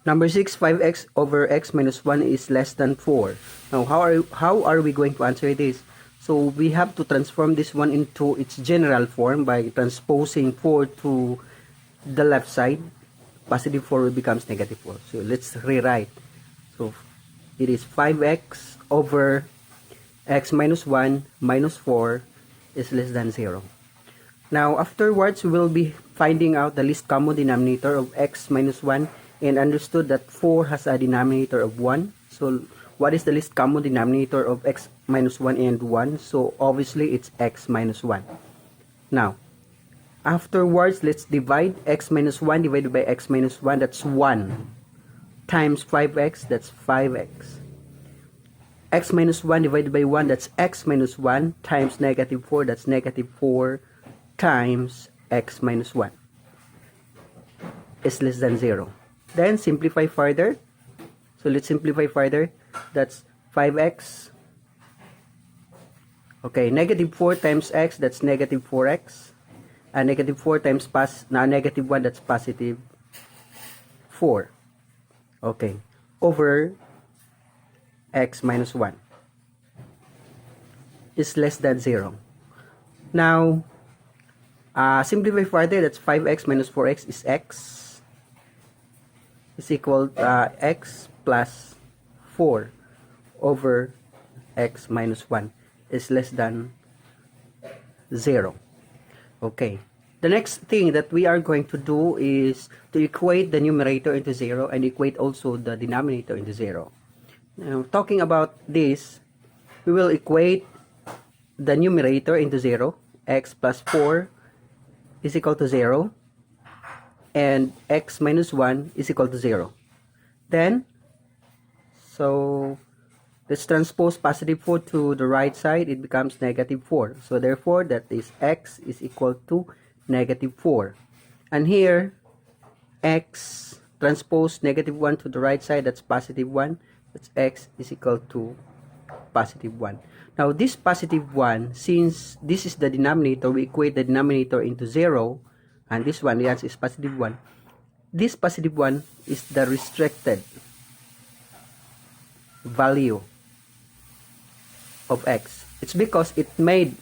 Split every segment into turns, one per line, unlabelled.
Number 6, 5x over x minus 1 is less than 4. Now, how are we going to answer this? So, we have to transform this one into its general form by transposing 4 to the left side. Positive 4 becomes negative 4. So, let's rewrite. So, it is 5x over x minus 1 minus 4 is less than 0. Now, afterwards, we will be finding out the least common denominator of x minus 1 and understood that 4 has a denominator of 1. So, what is the least common denominator of x minus 1 and 1? So, obviously, it's x minus 1. Now, afterwards, let's divide x minus 1 divided by x minus 1. That's 1 times 5x. That's 5x. X minus 1 divided by 1. That's x minus 1 times negative 4. That's negative 4 times x minus 1 is less than 0. Then simplify further. So let's simplify further. That's 5x. Okay, negative 4 times x, that's negative 4x. And negative 4 times negative 1, that's positive 4. Okay, over x minus 1 is less than 0. Now, simplify further. That's 5x minus 4x is x is equal to x plus 4 over x minus 1 is less than 0. Okay. The next thing that we are going to do is to equate the numerator into 0 and equate also the denominator into 0. Now, talking about this, we will equate the numerator into 0. X plus 4 is equal to 0. And x minus 1 is equal to 0. Then, so let's transpose positive 4 to the right side. It becomes negative 4. So therefore, that is x is equal to negative 4. And here, x transpose negative 1 to the right side. That's positive 1. That's x is equal to positive 1. Now, this positive 1, since this is the denominator, we equate the denominator into 0. And this one, the answer is positive 1. This positive 1 is the restricted value of x. It's because it made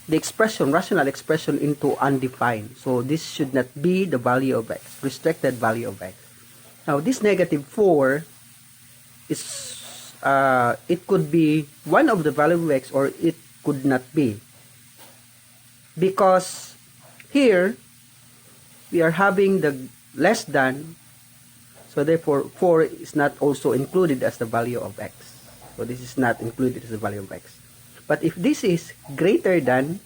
the expression, rational expression, into undefined. So this should not be the value of x, restricted value of x. Now, this negative 4 is, it could be one of the value of x or it could not be. Because here, we are having the less than, so therefore 4 is not also included as the value of x. So this is not included as the value of x. But if this is greater than,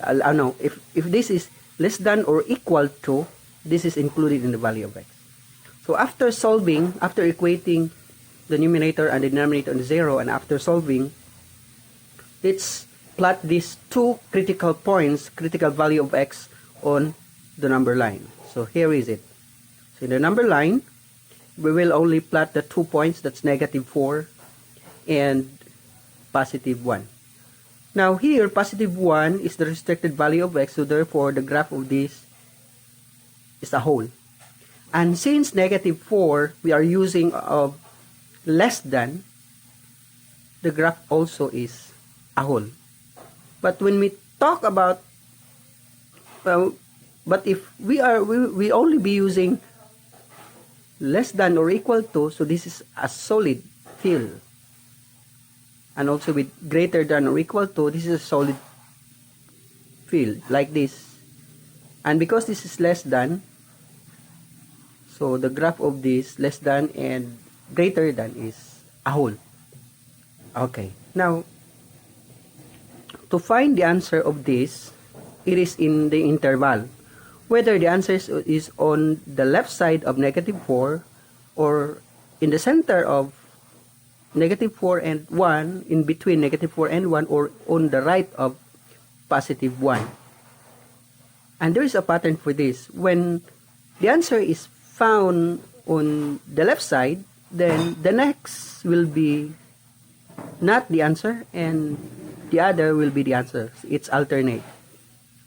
if this is less than or equal to, this is included in the value of x. So after solving, after equating the numerator and the denominator on 0, and after solving, let's plot these two critical points, critical value of x on the number line. So here is it. So in the number line, we will only plot the 2 points, that's negative 4 and positive 1. Now here, positive 1 is the restricted value of x, so therefore the graph of this is a whole. And since negative 4, we are using of less than, the graph also is a whole. But when we talk about, but if we only be using less than or equal to, so this is a solid field. And also with greater than or equal to, this is a solid field, like this. And because this is less than, so the graph of this less than and greater than is a whole. Okay, now, to find the answer of this, it is in the interval. Whether the answer is on the left side of negative 4 or in the center of negative 4 and 1, in between negative 4 and 1, or on the right of positive 1. And there is a pattern for this. When the answer is found on the left side, then the next will be not the answer and the other will be the answer. It's alternate.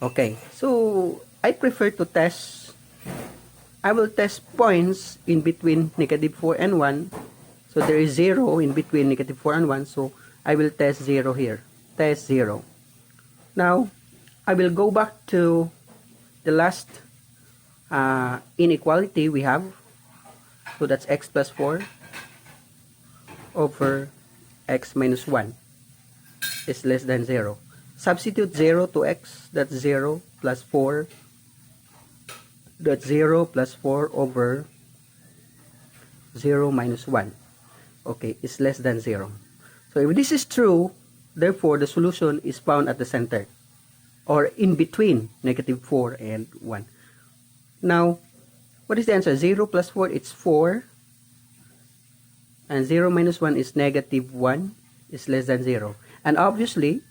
Okay, so I prefer to test I will test points in between negative 4 and 1. So there is 0 in between negative 4 and 1. So I will test 0 here. Test 0. Now, I will go back to the last inequality we have. So that's x plus 4 over x minus 1 is less than 0. Substitute 0 to x. That's 0 plus 4. That's 0 plus 4 over 0 minus 1. Okay, it's less than 0. So if this is true, therefore the solution is found at the center, or in between negative 4 and 1. Now, what is the answer? 0 plus 4, it's 4. And 0 minus 1 is negative 1, is less than 0. And obviously,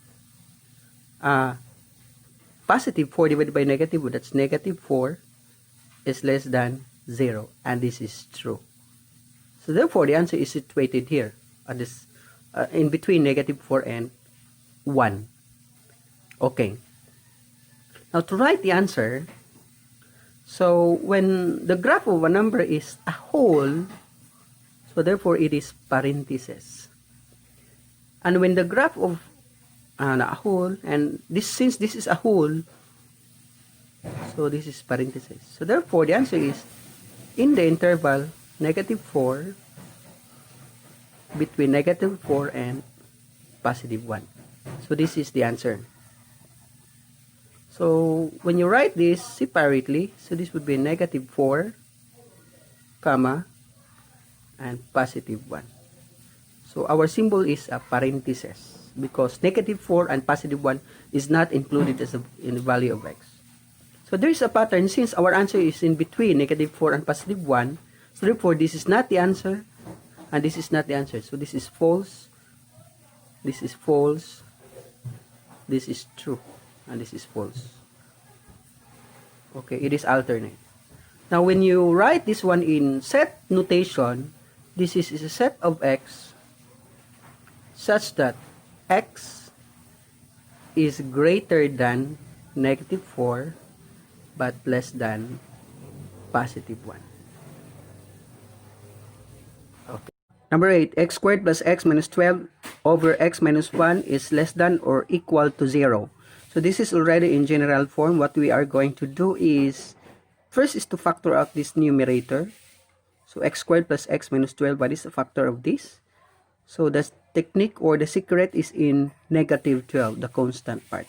positive 4 divided by negative 1, that's negative 4, is less than 0. And this is true. So therefore, the answer is situated here, at this, in between negative 4 and 1. Okay. Now, to write the answer, so when the graph of a number is a whole, so therefore it is parentheses. And when the graph of a whole, and this, since this is a whole, so this is parentheses. So therefore the answer is in the interval negative 4, between negative 4 and positive 1. So this is the answer. So when you write this separately, so this would be negative 4, comma, and positive 1. So our symbol is a parenthesis because negative 4 and positive 1 is not included as in the value of x. So there is a pattern since our answer is in between negative 4 and positive 1. So therefore this is not the answer and this is not the answer. So this is false, this is false, this is true, and this is false. Okay, it is alternate. Now when you write this one in set notation, this is a set of x such that x is greater than negative 4 but less than positive 1. Okay. Number 8, x squared plus x minus 12 over x minus 1 is less than or equal to 0. So this is already in general form. What we are going to do is, first is to factor out this numerator. So x squared plus x minus 12, what is the factor of this? So the technique or the secret is in negative 12, the constant part.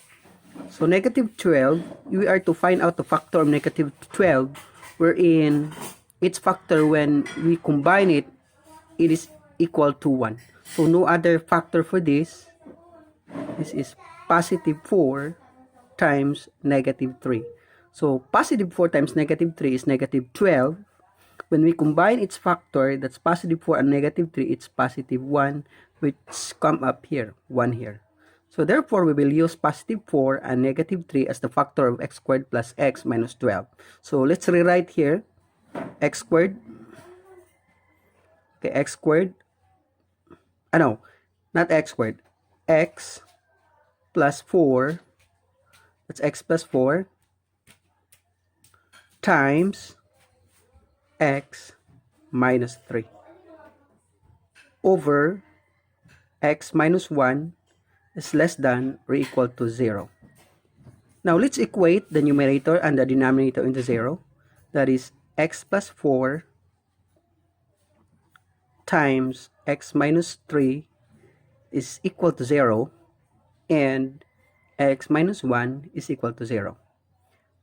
So negative 12, we are to find out the factor of negative 12, wherein its factor when we combine it, it is equal to 1. So no other factor for this. This is positive 4 times negative 3. So positive 4 times negative 3 is negative 12. When we combine its factor, that's positive 4 and negative 3, it's positive 1, which come up here, 1 here. So therefore, we will use positive 4 and negative 3 as the factor of x squared plus x minus 12. So let's rewrite here, x squared, okay, x squared, no, not x squared, x plus 4, that's x plus 4, times x minus 3 over x minus 1 is less than or equal to 0. Now let's equate the numerator and the denominator into 0. That is x plus 4 times x minus 3 is equal to 0 and x minus 1 is equal to 0.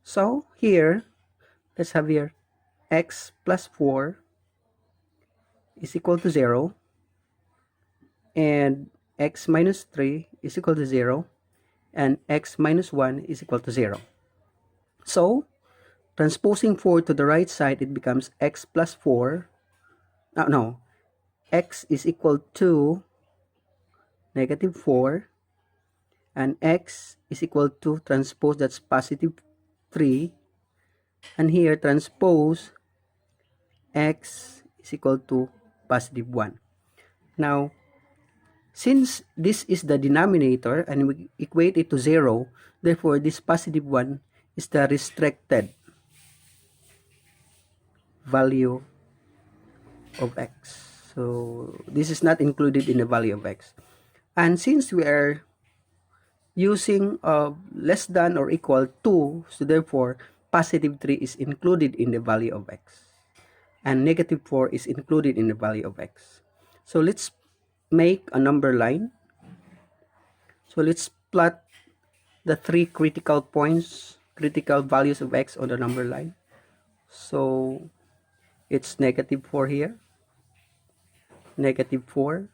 So here, let's have here x plus 4 is equal to 0 and x minus 3 is equal to 0 and x minus 1 is equal to 0. So transposing 4 to the right side, it becomes x plus 4. No, x is equal to negative 4 and x is equal to transpose, that's positive 3, and here transpose x is equal to positive 1. Now since this is the denominator and we equate it to 0, therefore this positive 1 is the restricted value of x. So this is not included in the value of x. And since we are using less than or equal to, so therefore positive 3 is included in the value of x. And negative 4 is included in the value of x. So let's make a number line. So let's plot the three critical points, critical values of x on the number line. So it's negative 4 here, negative 4.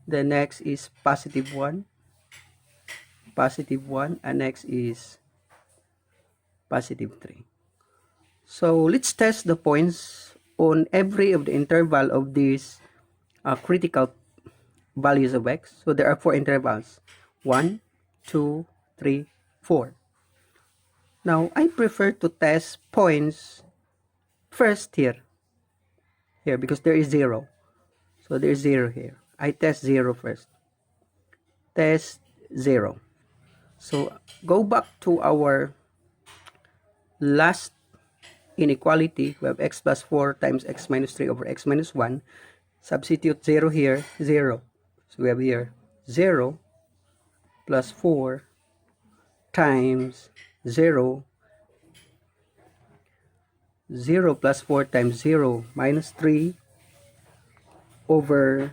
The next is positive 1, and next is positive 3. So let's test the points on every of the interval of these critical values of x. So there are 4 intervals, 1, 2, 3, 4. Now I prefer to test points first here because there is 0. So there is 0 here. I test 0 first. Test 0. So go back to our last inequality. We have x plus 4 times x minus 3 over x minus 1. Substitute 0 here, 0. So we have here 0 plus 4 times 0. 0 plus 4 times 0 minus 3 over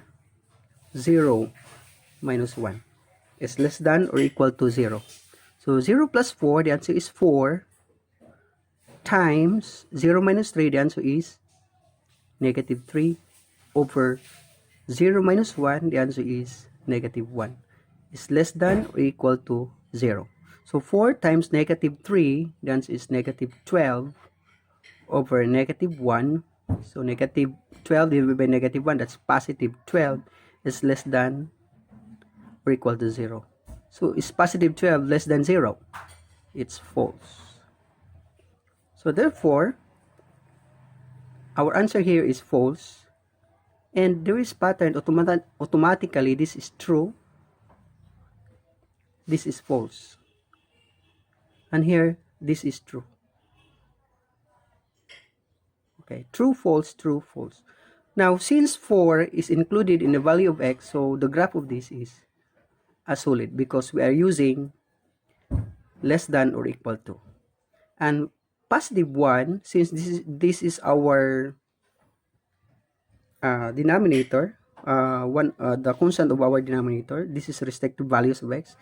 0 minus 1 is less than or equal to 0. So 0 plus 4, the answer is 4, times 0 minus 3, the answer is negative 3, over 0 minus 1, the answer is negative 1. Is less than or equal to 0. So 4 times negative 3, the answer is negative 12, over negative 1. So negative 12 divided by negative 1, that's positive 12, is less than or equal to 0. So is positive 12 less than 0? It's false. So therefore, our answer here is false. And there is pattern automatically. This is true. This is false. And here, this is true. Okay, true, false, true, false. Now, since 4 is included in the value of x, so the graph of this is a solid because we are using less than or equal to. And positive 1, since this is our denominator, the constant of our denominator, this is respective values of x.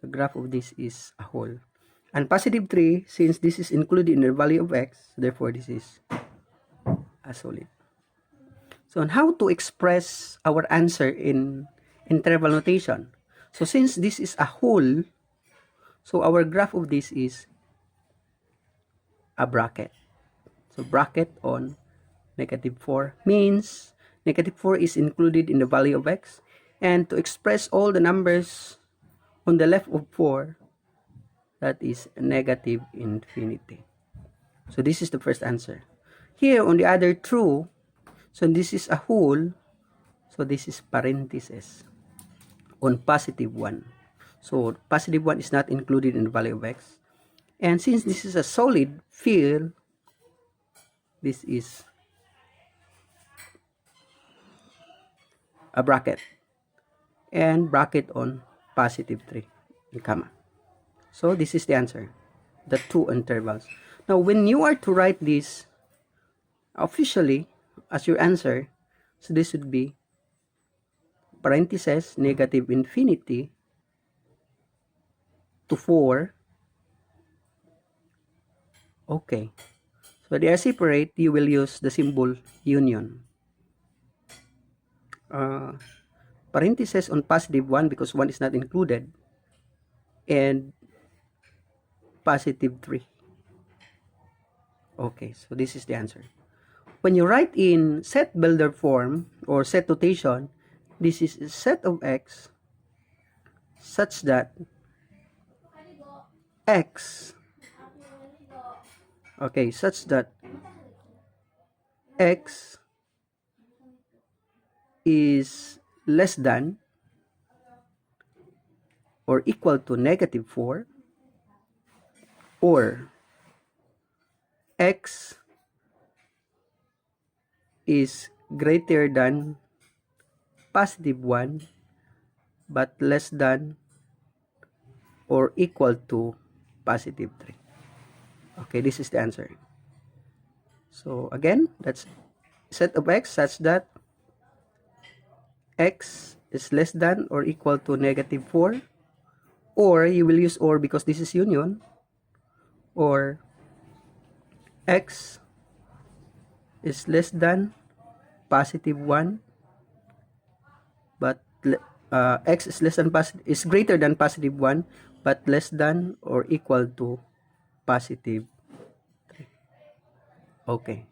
The graph of this is a whole. And positive 3, since this is included in the value of x, therefore this is a solid. So on how to express our answer in interval notation. So since this is a whole, so our graph of this is a bracket. So bracket on negative 4 means negative 4 is included in the value of x. And to express all the numbers on the left of 4, that is negative infinity. So this is the first answer. Here on the other true, so this is a whole, so this is parenthesis on positive 1. So positive 1 is not included in the value of x. And since this is a solid field, this is a bracket. And bracket on positive 3, comma. So this is the answer, the two intervals. Now when you are to write this officially as your answer, so this would be parentheses negative infinity to 4. Okay, so they are separate. You will use the symbol union. Parentheses on positive 1 because 1 is not included, and positive 3. Okay, so this is the answer. When you write in set builder form or set notation, this is a set of x such that x, okay, such that x is less than or equal to negative 4, or x is greater than positive 1 but less than or equal to positive 3. Okay, this is the answer. So again, that's set of x such that x is less than or equal to negative 4, or you will use or because this is union, or x is less than positive 1 but x is less than is greater than positive 1 but less than or equal to positive 3. Okay.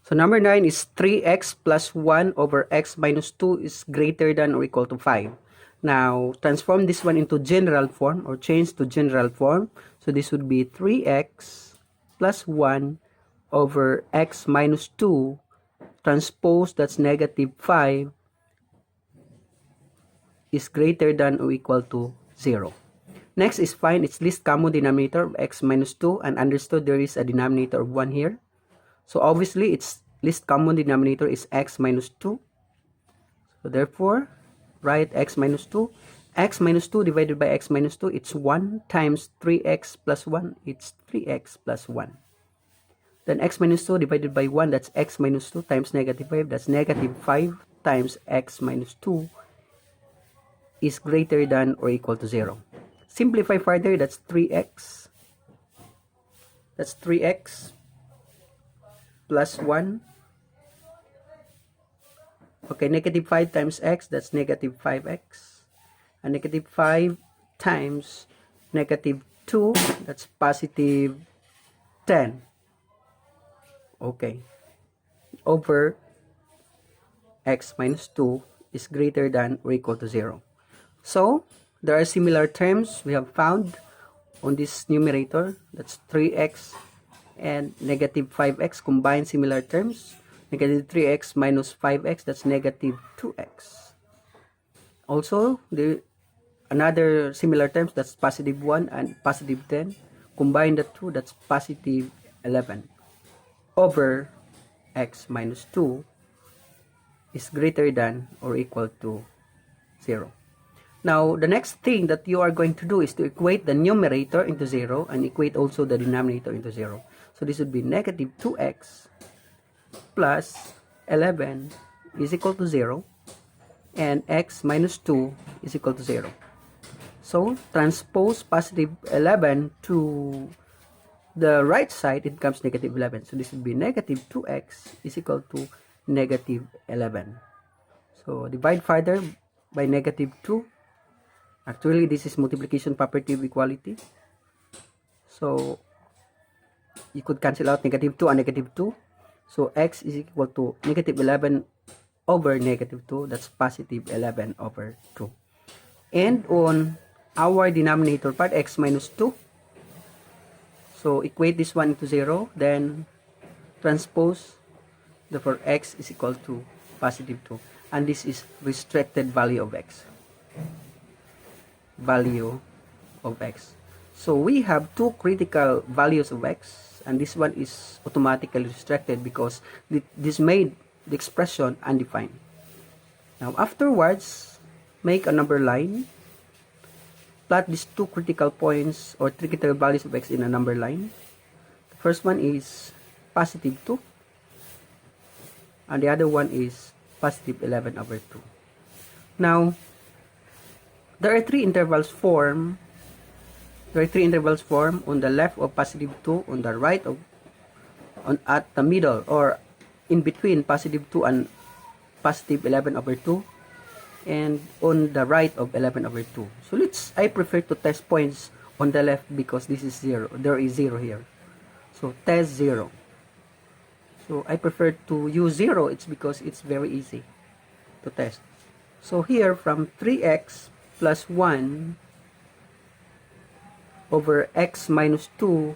So number 9 is 3x plus 1 over x minus 2 is greater than or equal to 5. Now, transform this one into general form or change to general form. So this would be 3x plus 1 over x minus 2 transpose, that's negative 5, is greater than or equal to 0. Next is find its least common denominator of x minus 2, and understood there is a denominator of 1 here. So obviously its least common denominator is x minus 2. So therefore, write x minus 2. X minus 2 divided by x minus 2, it's 1 times 3x plus 1, it's 3x plus 1. Then x minus 2 divided by 1, that's x minus 2 times negative 5, that's negative 5 times x minus 2 is greater than or equal to 0. Simplify further, that's 3x. That's 3x plus 1. Okay, negative 5 times x, that's negative 5x. And negative 5 times negative 2, that's positive 10. Okay. Over x minus 2 is greater than or equal to 0. So, there are similar terms we have found on this numerator. That's 3x and negative 5x combined similar terms. Negative 3x minus 5x, that's negative 2x. Also, another similar terms, that's positive 1 and positive 10. Combine the two, that's positive 11 over x minus 2 is greater than or equal to 0. Now, the next thing that you are going to do is to equate the numerator into 0 and equate also the denominator into 0. So this would be negative 2x plus 11 is equal to 0 and x minus 2 is equal to 0. So, transpose positive 11 to the right side, it becomes negative 11. So, this would be negative 2x is equal to negative 11. So, divide further by negative 2. Actually, this is multiplication property of equality. So, you could cancel out negative 2 and negative 2. So, x is equal to negative 11 over negative 2. That's positive 11 over 2. And on our denominator part, x minus 2. So, equate this one into 0. Then, transpose. Therefore, x is equal to positive 2. And this is restricted value of x. Value of x. So, we have two critical values of x. And this one is automatically restricted because this made the expression undefined. Now, afterwards, make a number line. Plot these two critical points or critical values of x in a number line. The first one is positive 2. And the other one is positive 11 over 2. Now, there are three intervals formed. On the left of positive 2, on the right of, at the middle or in between positive 2 and positive 11 over 2, and on the right of 11 over 2. So I prefer to test points on the left because this is 0. There is 0 here. So test 0. So I prefer to use 0. It's because it's very easy to test. So here from 3x plus 1 over x minus 2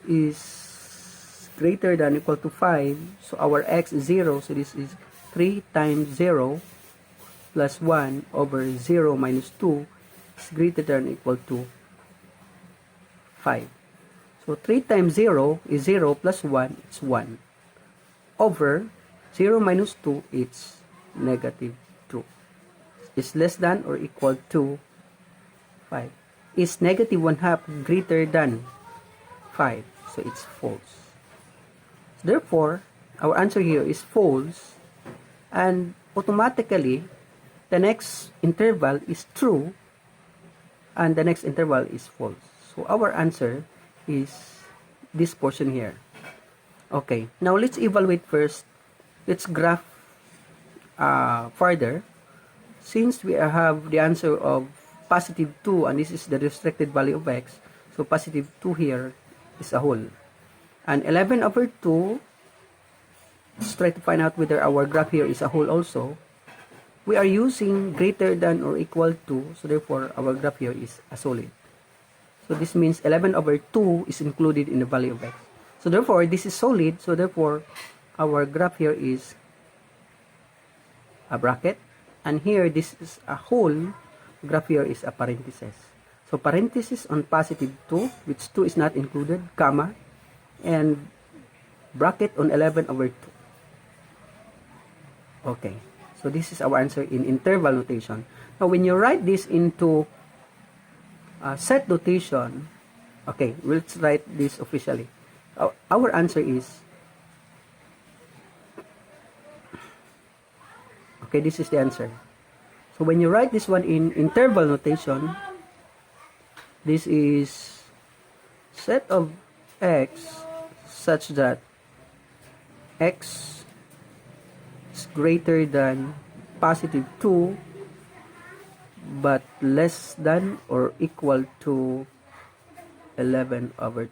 is greater than or equal to 5. So our x is 0. So this is 3 times 0 plus 1 over 0 minus 2 is greater than or equal to 5. So 3 times 0 is 0 plus 1, it's 1. over 0 minus 2, it's negative 2. Is less than or equal to 5. Is negative 1/2 greater than 5? So it's false. Therefore, our answer here is false, and automatically the next interval is true and the next interval is false. So our answer is this portion here. Okay, now let's evaluate first. Let's graph further. Since we have the answer of positive 2 and this is the restricted value of x, so positive 2 here is a whole. And 11 over 2, let's try to find out whether our graph here is a whole also. We are using greater than or equal to, so therefore our graph here is a solid. So this means 11 over 2 is included in the value of x. So therefore this is solid, so therefore our graph here is a bracket. And here this is a whole, graph here is a parenthesis. So parenthesis on positive 2, which 2 is not included, comma, and bracket on 11 over 2. Okay, so this is our answer in interval notation. Now when you write this into set notation, okay, let's write this officially. Our answer is, okay, this is the answer. So when you write this one in interval notation, this is set of x such that x is greater than positive 2 but less than or equal to 11 over 2.